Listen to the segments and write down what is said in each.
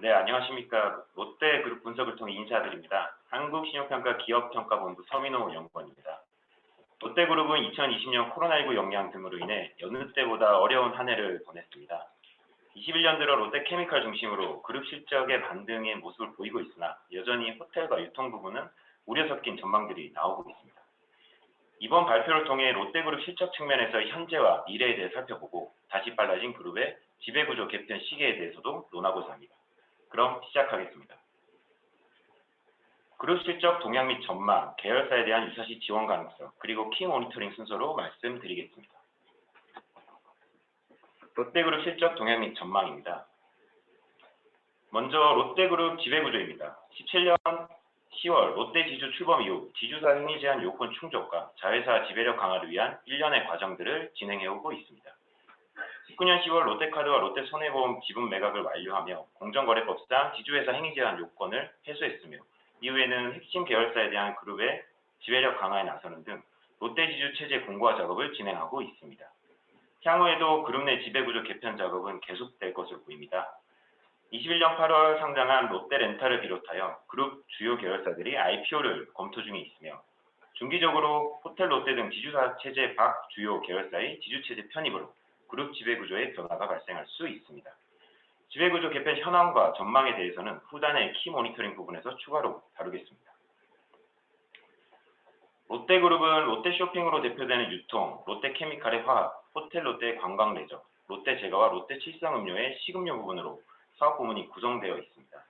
네, 안녕하십니까. 롯데그룹 분석을 통해 인사드립니다. 한국신용평가 기업평가본부 서민호 연구원입니다. 롯데그룹은 2020년 코로나19 영향 등으로 인해 여느 때보다 어려운 한 해를 보냈습니다. 21년 들어 롯데케미칼 중심으로 그룹 실적의 반등의 모습을 보이고 있으나 여전히 호텔과 유통 부분은 우려 섞인 전망들이 나오고 있습니다. 이번 발표를 통해 롯데그룹 실적 측면에서 현재와 미래에 대해 살펴보고 다시 빨라진 그룹의 지배구조 개편 시기에 대해서도 논하고자 합니다. 그럼 시작하겠습니다. 그룹 실적 동향 및 전망, 계열사에 대한 유사시 지원 가능성, 그리고 키 모니터링 순서로 말씀드리겠습니다. 롯데그룹 실적 동향 및 전망입니다. 먼저 롯데그룹 지배구조입니다. 17년 10월 롯데지주 출범 이후 지주사 행위 제한 요건 충족과 자회사 지배력 강화를 위한 일련의 과정들을 진행해오고 있습니다. 19년 10월 롯데카드와 롯데손해보험 지분 매각을 완료하며 공정거래법상 지주회사 행위 제한 요건을 해소했으며 이후에는 핵심 계열사에 대한 그룹의 지배력 강화에 나서는 등 롯데지주 체제 공고화 작업을 진행하고 있습니다. 향후에도 그룹 내 지배구조 개편 작업은 계속될 것으로 보입니다. 21년 8월 상장한 롯데렌탈을 비롯하여 그룹 주요 계열사들이 IPO를 검토 중에 있으며 중기적으로 호텔롯데 등 지주사 체제 밖 주요 계열사의 지주체제 편입으로 그룹 지배구조의 변화가 발생할 수 있습니다. 지배구조 개편 현황과 전망에 대해서는 후단의 키 모니터링 부분에서 추가로 다루겠습니다. 롯데그룹은 롯데쇼핑으로 대표되는 유통, 롯데케미칼의 화학, 호텔롯데의 관광레저, 롯데제과와 롯데칠성음료의 식음료 부분으로 사업 부문이 구성되어 있습니다.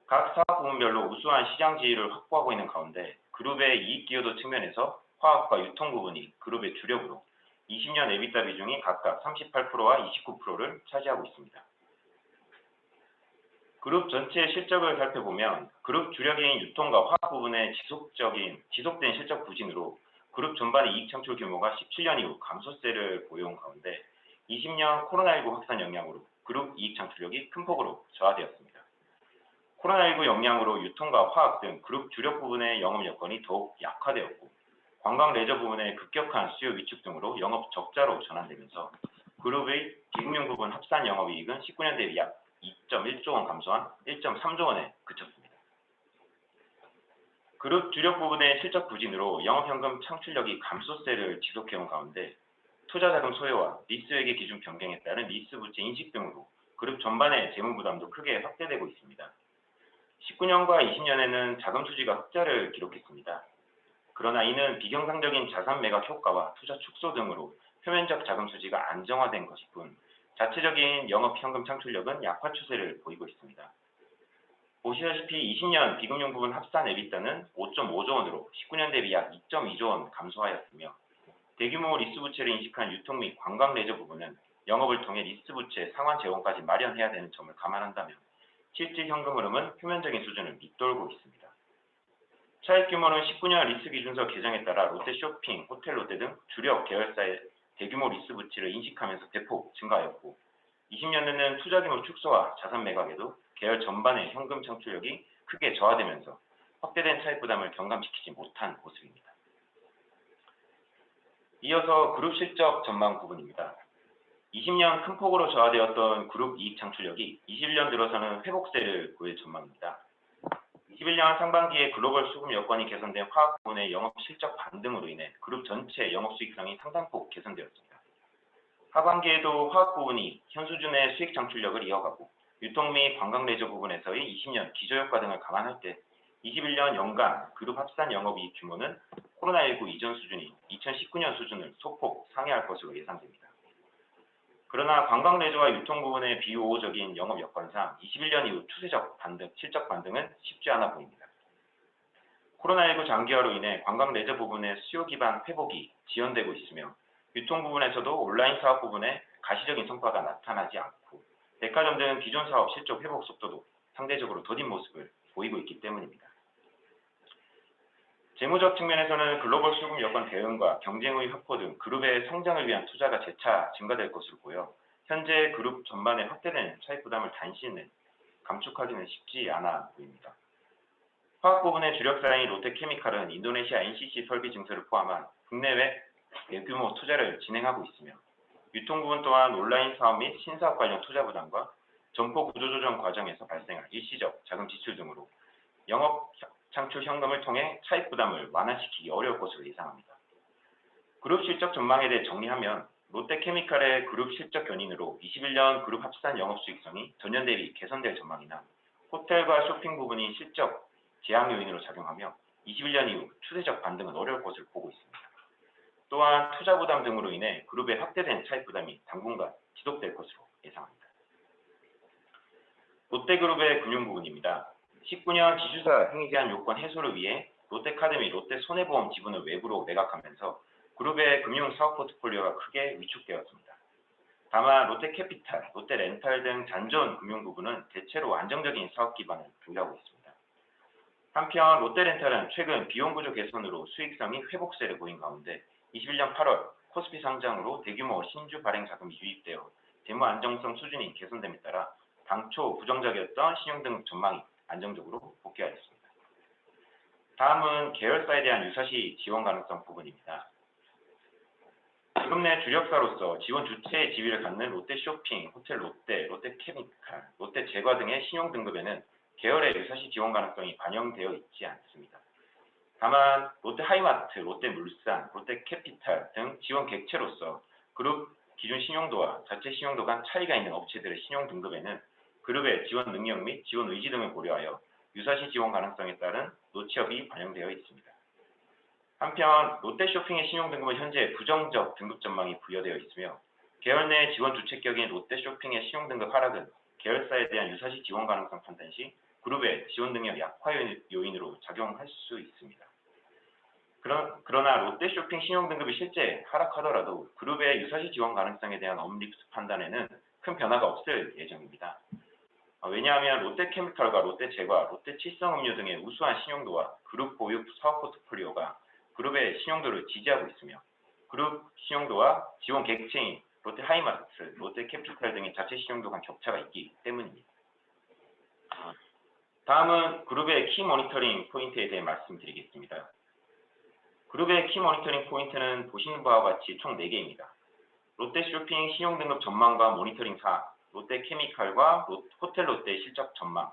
각 사업 부문별로 우수한 시장 지위를 확보하고 있는 가운데 그룹의 이익 기여도 측면에서 화학과 유통 부분이 그룹의 주력으로 20년 에비타 비중이 각각 38%와 29%를 차지하고 있습니다. 그룹 전체의 실적을 살펴보면 그룹 주력인 유통과 화학 부분의 지속된 실적 부진으로 그룹 전반의 이익 창출 규모가 17년 이후 감소세를 보여온 가운데 20년 코로나19 확산 영향으로 그룹 이익 창출력이 큰 폭으로 저하되었습니다. 코로나19 영향으로 유통과 화학 등 그룹 주력 부분의 영업 여건이 더욱 약화되었고 관광 레저 부분의 급격한 수요 위축 등으로 영업 적자로 전환되면서 그룹의 비금융 부분 합산 영업이익은 19년 대비 약 2.1조 원 감소한 1.3조 원에 그쳤습니다. 그룹 주력 부분의 실적 부진으로 영업현금 창출력이 감소세를 지속해온 가운데 투자자금 소요와 리스회계 기준 변경에 따른 리스 부채 인식 등으로 그룹 전반의 재무 부담도 크게 확대되고 있습니다. 19년과 20년에는 자금 수지가 흑자를 기록했습니다. 그러나 이는 비경상적인 자산 매각 효과와 투자 축소 등으로 표면적 자금 수지가 안정화된 것일 뿐 자체적인 영업 현금 창출력은 약화 추세를 보이고 있습니다. 보시다시피 20년 비금융 부분 합산 에비타는 5.5조 원으로 19년 대비 약 2.2조 원 감소하였으며 대규모 리스 부채를 인식한 유통 및 관광 레저 부분은 영업을 통해 리스 부채 상환 재원까지 마련해야 되는 점을 감안한다면 실질 현금 흐름은 표면적인 수준을 밑돌고 있습니다. 차익 규모는 19년 리스 기준서 개정에 따라 롯데쇼핑, 호텔롯데 등 주력 계열사의 대규모 리스 부채를 인식하면서 대폭 증가하였고 20년에는 투자 규모 축소와 자산 매각에도 계열 전반의 현금 창출력이 크게 저하되면서 확대된 차익 부담을 경감시키지 못한 모습입니다. 이어서 그룹 실적 전망 부분입니다. 20년 큰 폭으로 저하되었던 그룹 이익 창출력이 21년 들어서는 회복세를 보일 전망입니다. 21년 상반기에 글로벌 수급 여건이 개선된 화학 부문의 영업 실적 반등으로 인해 그룹 전체 영업 수익성이 상당폭 개선되었습니다. 하반기에도 화학 부분이 현 수준의 수익 창출력을 이어가고 유통 및 관광 레저 부분에서의 20년 기저효과 등을 감안할 때 21년 연간 그룹 합산 영업이익 규모는 코로나19 이전 수준인 2019년 수준을 소폭 상회할 것으로 예상됩니다. 그러나 관광 레저와 유통 부분의 비우호적인 영업 여건상 21년 이후 추세적 반등, 실적 반등은 쉽지 않아 보입니다. 코로나19 장기화로 인해 관광 레저 부분의 수요 기반 회복이 지연되고 있으며 유통 부분에서도 온라인 사업 부분에 가시적인 성과가 나타나지 않고 백화점 등 기존 사업 실적 회복 속도도 상대적으로 더딘 모습을 보이고 있기 때문입니다. 재무적 측면에서는 글로벌 수급 여건 대응과 경쟁의 확보 등 그룹의 성장을 위한 투자가 재차 증가될 것으로 보여 현재 그룹 전반의 확대된 차익 부담을 단신에 감축하기는 쉽지 않아 보입니다. 화학 부분의 주력사인 롯데케미칼은 인도네시아 NCC 설비 증설을 포함한 국내외 대규모 투자를 진행하고 있으며 유통 부분 또한 온라인 사업 및 신사업 관련 투자 부담과 점포 구조조정 과정에서 발생할 일시적 자금 지출 등으로 영업 창출 현금을 통해 차입 부담을 완화시키기 어려울 것으로 예상합니다. 그룹 실적 전망에 대해 정리하면 롯데케미칼의 그룹 실적 견인으로 21년 그룹 합산 영업수익성이 전년 대비 개선될 전망이나 호텔과 쇼핑 부분이 실적 제약 요인으로 작용하며 21년 이후 추세적 반등은 어려울 것을 보고 있습니다. 또한 투자 부담 등으로 인해 그룹의 확대된 차입 부담이 당분간 지속될 것으로 예상합니다. 롯데그룹의 금융 부분입니다. 19년 지주사 행위 제한 요건 해소를 위해 롯데카드 및 롯데손해보험 지분을 외부로 매각하면서 그룹의 금융 사업 포트폴리오가 크게 위축되었습니다. 다만 롯데캐피탈, 롯데렌탈 등 잔존 금융 부분은 대체로 안정적인 사업 기반을 보유하고 있습니다. 한편 롯데렌탈은 최근 비용구조 개선으로 수익성이 회복세를 보인 가운데 21년 8월 코스피 상장으로 대규모 신주 발행 자금이 유입되어 재무 안정성 수준이 개선됨에 따라 당초 부정적이었던 신용등급 전망이 안정적으로 복귀하였습니다. 다음은 계열사에 대한 유사시 지원 가능성 부분입니다. 그룹 내 주력사로서 지원 주체의 지위를 갖는 롯데쇼핑, 호텔 롯데, 롯데케미칼, 롯데제과 등의 신용등급에는 계열의 유사시 지원 가능성이 반영되어 있지 않습니다. 다만 롯데하이마트, 롯데물산, 롯데캐피탈 등 지원 객체로서 그룹 기준 신용도와 자체 신용도 간 차이가 있는 업체들의 신용등급에는 그룹의 지원 능력 및 지원 의지 등을 고려하여 유사시 지원 가능성에 따른 노치업이 반영되어 있습니다. 한편 롯데쇼핑의 신용등급은 현재 부정적 등급 전망이 부여되어 있으며 계열 내 지원 주체격인 롯데쇼핑의 신용등급 하락은 계열사에 대한 유사시 지원 가능성 판단 시 그룹의 지원 능력 약화 요인으로 작용할 수 있습니다. 그러나 롯데쇼핑 신용등급이 실제 하락하더라도 그룹의 유사시 지원 가능성에 대한 엄립스 판단에는 큰 변화가 없을 예정입니다. 왜냐하면 롯데케미칼과 롯데제과, 롯데칠성음료 등의 우수한 신용도와 그룹 보유 사업 포트폴리오가 그룹의 신용도를 지지하고 있으며 그룹 신용도와 지원 객체인 롯데하이마트, 롯데캐피탈 등의 자체 신용도 간 격차가 있기 때문입니다. 다음은 그룹의 키 모니터링 포인트에 대해 말씀드리겠습니다. 그룹의 키 모니터링 포인트는 보시는 바와 같이 총 4개입니다. 롯데쇼핑 신용등급 전망과 모니터링 사항, 롯데케미칼과 호텔 롯데 실적 전망,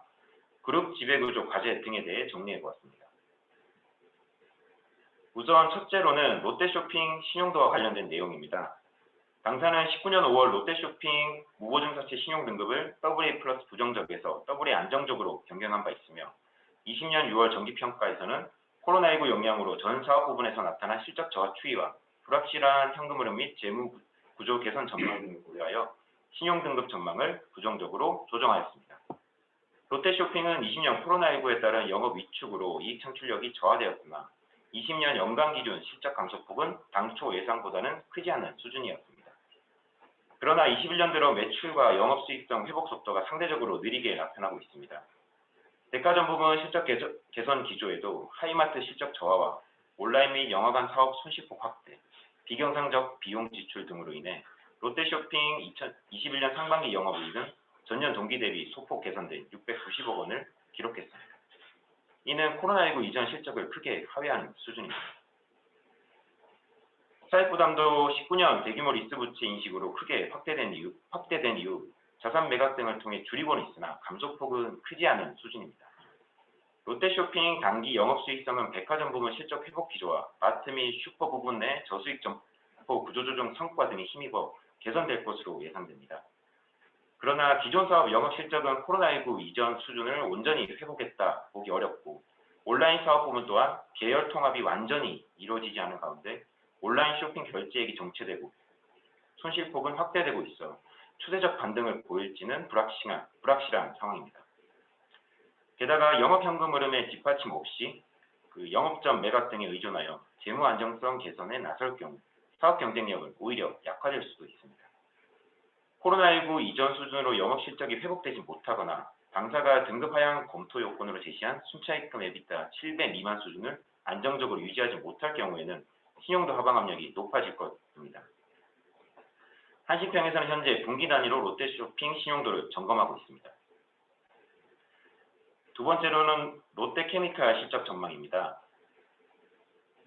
그룹 지배구조 과제 등에 대해 정리해보았습니다. 우선 첫째로는 롯데쇼핑 신용도와 관련된 내용입니다. 당사는 19년 5월 롯데쇼핑 무보증사채 신용등급을 AA 플러스 부정적에서 AA 안정적으로 변경한 바 있으며 20년 6월 정기평가에서는 코로나19 영향으로 전 사업 부분에서 나타난 실적 저하 추이와 불확실한 현금 흐름 및 재무 구조 개선 전망 등을 고려하여 신용등급 전망을 부정적으로 조정하였습니다. 롯데쇼핑은 20년 코로나19에 따른 영업 위축으로 이익 창출력이 저하되었으나 20년 연간 기준 실적 감소폭은 당초 예상보다는 크지 않은 수준이었습니다. 그러나 21년 들어 매출과 영업수익성 회복 속도가 상대적으로 느리게 나타나고 있습니다. 대가전 부분 실적 개선 기조에도 하이마트 실적 저하와 온라인 및 영화관 사업 손실폭 확대, 비경상적 비용 지출 등으로 인해 롯데쇼핑 2021년 상반기 영업이익은 전년 동기 대비 소폭 개선된 690억 원을 기록했습니다. 이는 코로나19 이전 실적을 크게 하회하는 수준입니다. 차입 부담도 19년 대규모 리스 부채 인식으로 크게 확대된 이후 자산 매각 등을 통해 줄이고는 있으나 감소폭은 크지 않은 수준입니다. 롯데쇼핑 단기 영업수익성은 백화점 부분 실적 회복 기조와 마트 및 슈퍼 부분 내 저수익 점포 구조조정 성과 등에 힘입어 개선될 것으로 예상됩니다. 그러나 기존 사업 영업 실적은 코로나19 이전 수준을 온전히 회복했다 보기 어렵고 온라인 사업 부분 또한 계열 통합이 완전히 이루어지지 않은 가운데 온라인 쇼핑 결제액이 정체되고 손실폭은 확대되고 있어 추세적 반등을 보일지는 불확실한 상황입니다. 게다가 영업현금 흐름의 뒷받침 없이 영업점 매각 등에 의존하여 재무 안정성 개선에 나설 경우 사업 경쟁력은 오히려 약화될 수도 있습니다. 코로나19 이전 수준으로 영업 실적이 회복되지 못하거나 당사가 등급 하향 검토 요건으로 제시한 순차익금 EBITDA 7배 미만 수준을 안정적으로 유지하지 못할 경우에는 신용도 하방 압력이 높아질 것입니다. 한신평에서는 현재 분기 단위로 롯데쇼핑 신용도를 점검하고 있습니다. 두 번째로는 롯데케미칼 실적 전망입니다.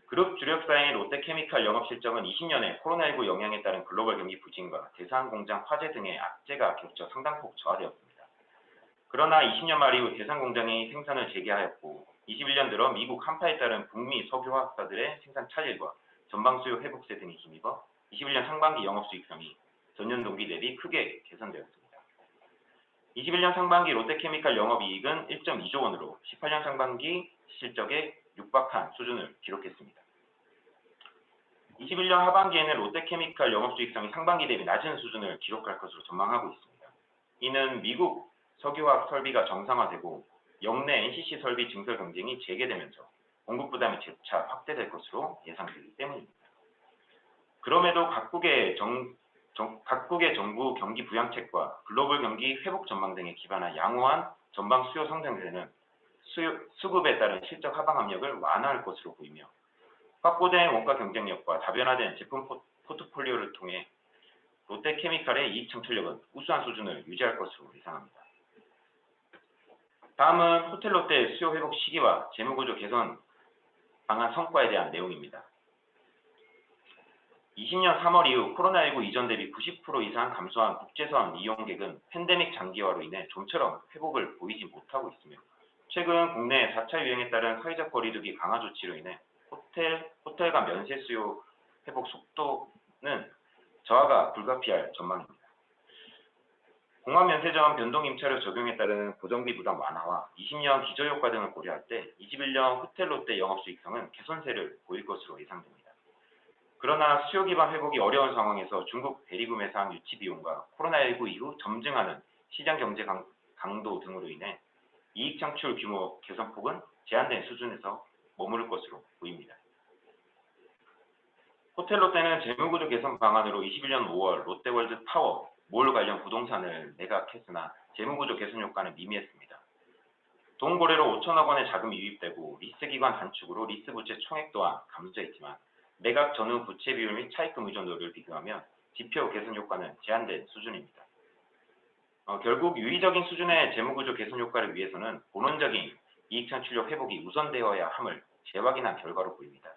그룹 주력사인 롯데케미칼 영업 실적은 20년에 코로나19 영향에 따른 글로벌 경기 부진과 대사항공장 화재 등의 악재가 겹쳐 상당폭 저하되었습니다. 그러나 20년 말 이후 대상 공장이 생산을 재개하였고 21년 들어 미국 한파에 따른 북미 석유화학사들의 생산 차질과 전방 수요 회복세 등이 힘입어 21년 상반기 영업수익성이 전년 동기 대비 크게 개선되었습니다. 21년 상반기 롯데케미칼 영업이익은 1.2조 원으로 18년 상반기 실적에 육박한 수준을 기록했습니다. 21년 하반기에는 롯데케미칼 영업수익성이 상반기 대비 낮은 수준을 기록할 것으로 전망하고 있습니다. 이는 미국 석유화학 설비가 정상화되고 역내 NCC 설비 증설 경쟁이 재개되면서 공급 부담이 재차 확대될 것으로 예상되기 때문입니다. 그럼에도 각국의 정부 경기 부양책과 글로벌 경기 회복 전망 등에 기반한 양호한 전방 수요 상승세는 수급에 따른 실적 하방 압력을 완화할 것으로 보이며 확보된 원가 경쟁력과 다변화된 제품 포트폴리오를 통해 롯데케미칼의 이익 창출력은 우수한 수준을 유지할 것으로 예상합니다. 다음은 호텔롯데의 수요 회복 시기와 재무구조 개선 방안 성과에 대한 내용입니다. 20년 3월 이후 코로나19 이전 대비 90% 이상 감소한 국제선 이용객은 팬데믹 장기화로 인해 좀처럼 회복을 보이지 못하고 있으며 최근 국내 4차 유행에 따른 사회적 거리두기 강화 조치로 인해 호텔 간 면세 수요 회복 속도는 저하가 불가피할 전망입니다. 공항 면세점 변동 임차료 적용에 따른 고정비 부담 완화와 20년 기저효과 등을 고려할 때 21년 호텔롯데 영업수익성은 개선세를 보일 것으로 예상됩니다. 그러나 수요 기반 회복이 어려운 상황에서 중국 대리구매상 유치 비용과 코로나19 이후 점증하는 시장 경제 강도 등으로 인해 이익 창출 규모 개선폭은 제한된 수준에서 머무를 것으로 보입니다. 호텔롯데는 재무구조 개선 방안으로 21년 5월 롯데월드 타워 몰 관련 부동산을 매각했으나 재무구조 개선 효과는 미미했습니다. 동거래로 5천억 원의 자금이 유입되고 리스기간 단축으로 리스 부채 총액 또한 감소했지만 매각 전후 부채 비율 및 차입금 의존도를 비교하면 지표 개선 효과는 제한된 수준입니다. 결국 유의적인 수준의 재무구조 개선 효과를 위해서는 본원적인 이익 창출력 회복이 우선되어야 함을 재확인한 결과로 보입니다.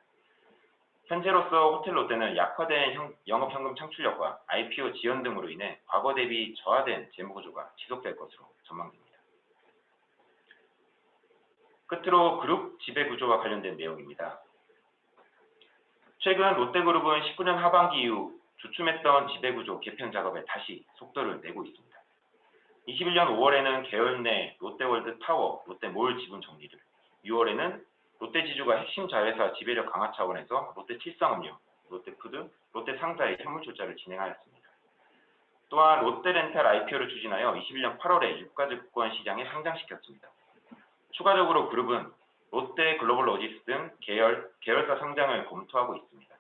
현재로서 호텔롯데는 약화된 영업현금 창출력과 IPO 지연 등으로 인해 과거 대비 저하된 재무구조가 지속될 것으로 전망됩니다. 끝으로 그룹 지배구조와 관련된 내용입니다. 최근 롯데그룹은 19년 하반기 이후 주춤했던 지배구조 개편 작업에 다시 속도를 내고 있습니다. 21년 5월에는 계열 내 롯데월드 타워, 롯데몰 지분 정리를, 6월에는 롯데지주가 핵심 자회사 지배력 강화 차원에서 롯데칠성음료, 롯데푸드, 롯데상사의 현물출자를 진행하였습니다. 또한 롯데렌탈 IPO를 추진하여 21년 8월에 유가증권 시장에 상장시켰습니다. 추가적으로 그룹은 롯데글로벌로지스 등 계열사 상장을 검토하고 있습니다.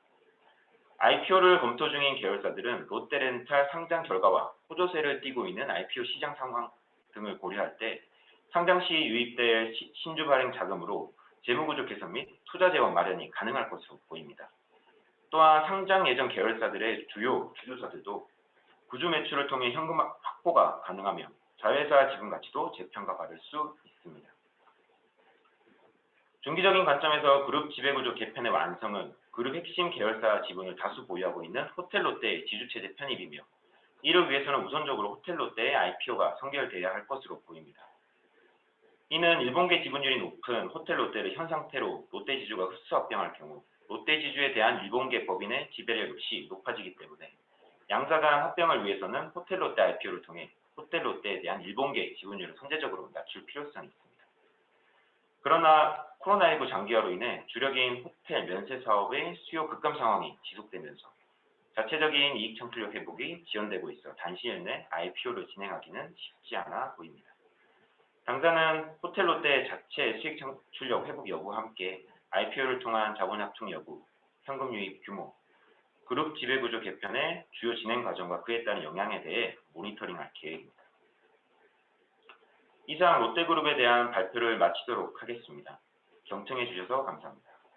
IPO를 검토 중인 계열사들은 롯데렌탈 상장 결과와 호조세를 띠고 있는 IPO 시장 상황 등을 고려할 때 상장 시 유입될 신주 발행 자금으로 재무구조 개선 및 투자 재원 마련이 가능할 것으로 보입니다. 또한 상장 예정 계열사들의 주요 주주사들도 구주 매출을 통해 현금 확보가 가능하며 자회사 지분 가치도 재평가받을 수 있습니다. 중기적인 관점에서 그룹 지배구조 개편의 완성은 그룹 핵심 계열사 지분을 다수 보유하고 있는 호텔롯데의 지주체제 편입이며 이를 위해서는 우선적으로 호텔롯데의 IPO가 선결되어야 할 것으로 보입니다. 이는 일본계 지분율이 높은 호텔롯데를 현 상태로 롯데지주가 흡수 합병할 경우 롯데지주에 대한 일본계 법인의 지배력 역시 높아지기 때문에 양사 간 합병을 위해서는 호텔롯데 IPO를 통해 호텔롯데에 대한 일본계 지분율을 선제적으로 낮출 필요성이 있습니다. 그러나 코로나19 장기화로 인해 주력인 호텔 면세 사업의 수요 급감 상황이 지속되면서 자체적인 이익 창출력 회복이 지연되고 있어 단시일 내 IPO를 진행하기는 쉽지 않아 보입니다. 당사는 호텔롯데 자체 수익 창출력 회복 여부와 함께 IPO를 통한 자본 확충 여부, 현금 유입 규모, 그룹 지배구조 개편의 주요 진행 과정과 그에 따른 영향에 대해 모니터링할 계획입니다. 이상 롯데그룹에 대한 발표를 마치도록 하겠습니다. 경청해 주셔서 감사합니다.